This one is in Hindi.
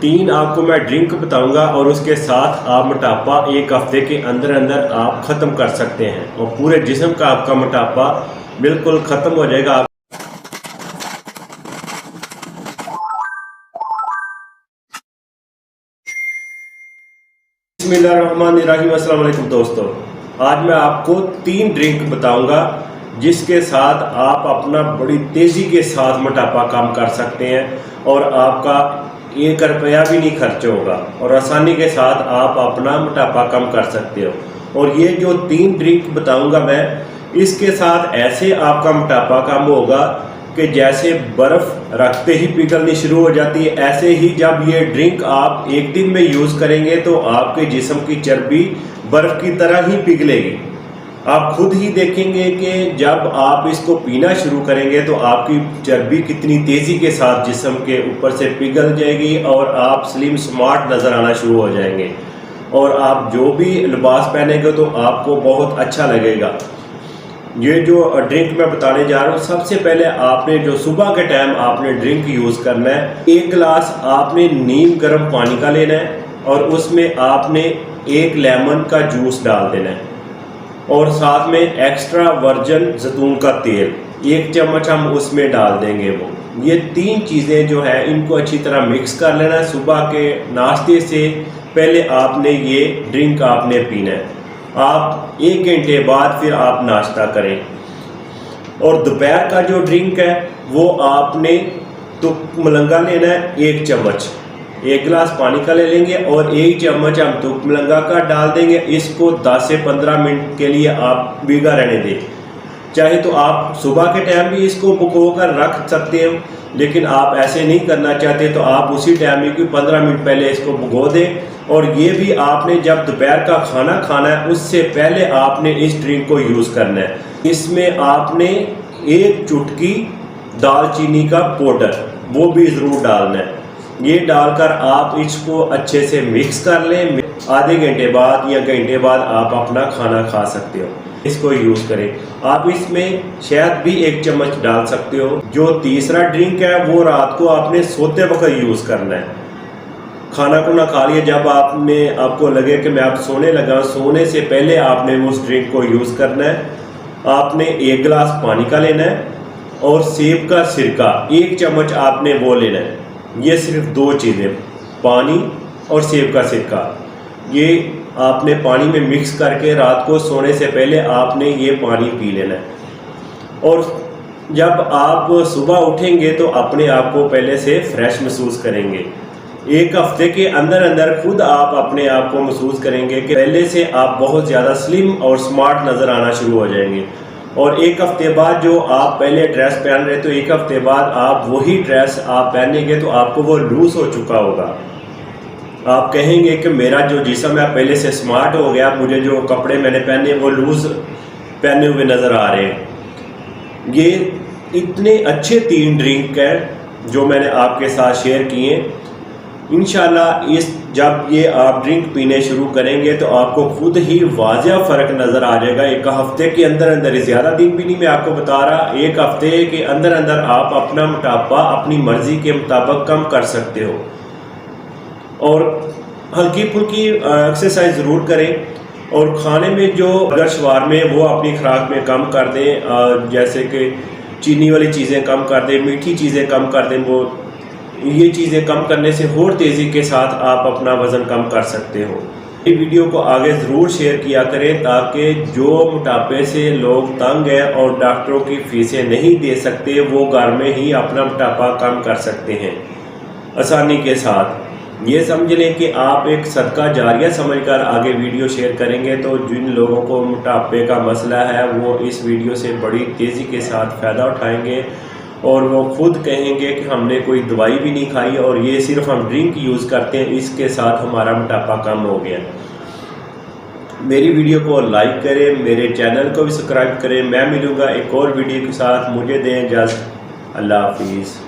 तीन आपको मैं ड्रिंक बताऊंगा और उसके साथ आप मोटापा एक हफ्ते के अंदर अंदर आप ख़त्म कर सकते हैं और पूरे जिस्म का आपका मोटापा बिल्कुल ख़त्म हो जाएगा। बिस्मिल्लाहिर्रहमानिर्रहीम। अस्सलाम वालेकुम दोस्तों, आज मैं आपको तीन ड्रिंक बताऊंगा जिसके साथ आप अपना बड़ी तेज़ी के साथ मोटापा कम कर सकते हैं और आपका 1 रुपया भी नहीं खर्च होगा और आसानी के साथ आप अपना मोटापा कम कर सकते हो। और ये जो तीन ड्रिंक बताऊंगा मैं, इसके साथ ऐसे आपका मोटापा कम होगा कि जैसे बर्फ़ रखते ही पिघलनी शुरू हो जाती है, ऐसे ही जब ये ड्रिंक आप एक दिन में यूज़ करेंगे तो आपके जिस्म की चर्बी बर्फ़ की तरह ही पिघलेगी। आप खुद ही देखेंगे कि जब आप इसको पीना शुरू करेंगे तो आपकी चर्बी कितनी तेज़ी के साथ जिस्म के ऊपर से पिघल जाएगी और आप स्लिम स्मार्ट नज़र आना शुरू हो जाएंगे और आप जो भी लिबास पहनेंगे तो आपको बहुत अच्छा लगेगा। ये जो ड्रिंक मैं बताने जा रहा हूँ, सबसे पहले आपने जो सुबह के टाइम आपने ड्रिंक यूज़ करना है, 1 गिलास आपने नीम गर्म पानी का लेना है और उसमें आपने 1 लेमन का जूस डाल देना है और साथ में एक्स्ट्रा वर्जिन जैतून का तेल 1 चम्मच हम उसमें डाल देंगे। ये तीन चीज़ें जो है इनको अच्छी तरह मिक्स कर लेना है। सुबह के नाश्ते से पहले आपने ये ड्रिंक आपने पीना है। आप 1 घंटे बाद फिर आप नाश्ता करें। और दोपहर का जो ड्रिंक है वो आपने तो मलंगा लेना है 1 चम्मच, 1 गिलास पानी का ले लेंगे और 1 चम्मच हम तुक मलंगा का डाल देंगे। इसको 10 से 15 मिनट के लिए आप भिगा रहने दें। चाहे तो आप सुबह के टाइम भी इसको भिगो कर रख सकते हो, लेकिन आप ऐसे नहीं करना चाहते तो आप उसी टाइम में कोई 15 मिनट पहले इसको भिगो दें। और ये भी आपने जब दोपहर का खाना खाना है उससे पहले आपने इस ड्रिंक को यूज़ करना है। इसमें आपने 1 चुटकी दालचीनी का पाउडर वो भी ज़रूर डालना है। ये डालकर आप इसको अच्छे से मिक्स कर लें। आधे घंटे बाद या घंटे बाद आप अपना खाना खा सकते हो। इसको यूज़ करें। आप इसमें शहद भी 1 चम्मच डाल सकते हो। जो तीसरा ड्रिंक है वो रात को आपने सोते वक्त यूज़ करना है। खाना को ना खा लिया, जब आपको लगे कि मैं अब सोने लगा, सोने से पहले आपने उस ड्रिंक को यूज़ करना है। आपने 1 गिलास पानी का लेना है और सेब का सिरका 1 चम्मच आपने वो लेना है। ये सिर्फ 2 चीज़ें, पानी और सेब का सिरका, ये आपने पानी में मिक्स करके रात को सोने से पहले आपने ये पानी पी लेना है। और जब आप सुबह उठेंगे तो अपने आप को पहले से फ्रेश महसूस करेंगे। 1 हफ्ते के अंदर अंदर खुद आप अपने आप को महसूस करेंगे कि पहले से आप बहुत ज़्यादा स्लिम और स्मार्ट नज़र आना शुरू हो जाएंगे। और 1 हफ्ते बाद जो आप पहले ड्रेस पहन रहे तो 1 हफ्ते बाद आप वही ड्रेस आप पहनेंगे तो आपको वो लूज़ हो चुका होगा। आप कहेंगे कि मेरा जो जिस्म है पहले से स्मार्ट हो गया, मुझे जो कपड़े मैंने पहने वो लूज़ पहने हुए नज़र आ रहे हैं। ये इतने अच्छे 3 ड्रिंक हैं जो मैंने आपके साथ शेयर किए। इंशाल्लाह जब ये आप ड्रिंक पीने शुरू करेंगे तो आपको खुद ही वाज़ेह फ़र्क नज़र आ जाएगा। 1 हफ्ते के अंदर अंदर, ज़्यादा दिन भी नहीं मैं आपको बता रहा, 1 हफ्ते के अंदर अंदर आप अपना मोटापा अपनी मर्ज़ी के मुताबिक कम कर सकते हो। और हल्की फुल्की एक्सरसाइज ज़रूर करें और खाने में जो अगर शवार में वो अपनी खुराक में कम कर दें, जैसे कि चीनी वाली चीज़ें कम कर दें, मीठी चीज़ें कम कर दें। वो ये चीज़ें कम करने से और तेज़ी के साथ आप अपना वज़न कम कर सकते हो। ये वीडियो को आगे ज़रूर शेयर किया करें ताकि जो मोटापे से लोग तंग हैं और डॉक्टरों की फ़ीसें नहीं दे सकते वो घर में ही अपना मोटापा कम कर सकते हैं आसानी के साथ। ये समझ लें कि आप एक सदका जारिया समझकर आगे वीडियो शेयर करेंगे तो जिन लोगों को मोटापे का मसला है वो इस वीडियो से बड़ी तेज़ी के साथ फ़ायदा उठाएंगे और वो खुद कहेंगे कि हमने कोई दवाई भी नहीं खाई और ये सिर्फ हम ड्रिंक यूज़ करते हैं, इसके साथ हमारा मोटापा कम हो गया। मेरी वीडियो को लाइक करें, मेरे चैनल को भी सब्सक्राइब करें। मैं मिलूँगा एक और वीडियो के साथ। मुझे दें इजाज़त। अल्लाह हाफिज़।